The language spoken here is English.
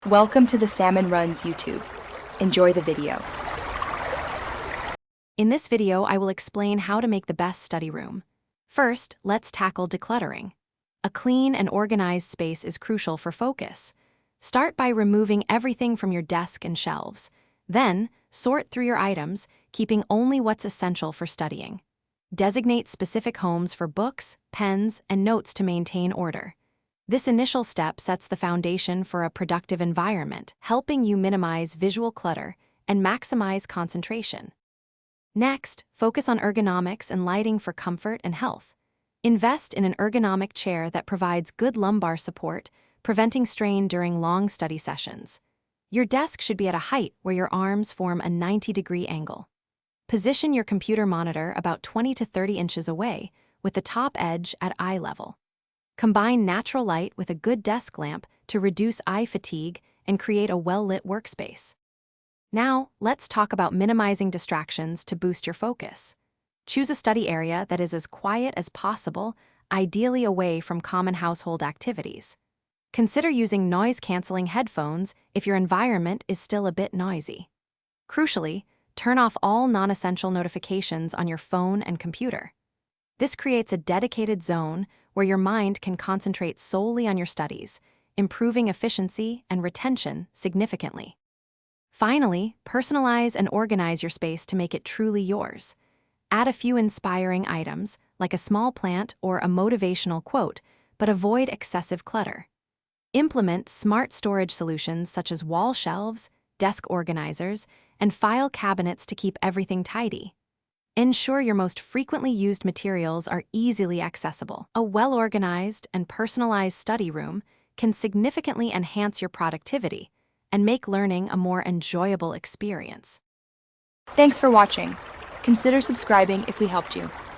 Welcome to the Salmon Runs YouTube. Enjoy the video. In this video, I will explain how to make the best study room. First, let's tackle decluttering. A clean and organized space is crucial for focus. Start by removing everything from your desk and shelves. Then, sort through your items, keeping only what's essential for studying. Designate specific homes for books, pens, and notes to maintain order. This initial step sets the foundation for a productive environment, helping you minimize visual clutter and maximize concentration. Next, focus on ergonomics and lighting for comfort and health. Invest in an ergonomic chair that provides good lumbar support, preventing strain during long study sessions. Your desk should be at a height where your arms form a 90-degree angle. Position your computer monitor about 20 to 30 inches away, with the top edge at eye level. Combine natural light with a good desk lamp to reduce eye fatigue and create a well-lit workspace. Now, let's talk about minimizing distractions to boost your focus. Choose a study area that is as quiet as possible, ideally away from common household activities. Consider using noise-canceling headphones if your environment is still a bit noisy. Crucially, turn off all non-essential notifications on your phone and computer. This creates a dedicated zone where your mind can concentrate solely on your studies, improving efficiency and retention significantly. Finally, personalize and organize your space to make it truly yours. Add a few inspiring items, like a small plant or a motivational quote, but avoid excessive clutter. Implement smart storage solutions such as wall shelves, desk organizers, and file cabinets to keep everything tidy. Ensure your most frequently used materials are easily accessible. A well-organized and personalized study room can significantly enhance your productivity and make learning a more enjoyable experience. Thanks for watching. Consider subscribing if we helped you.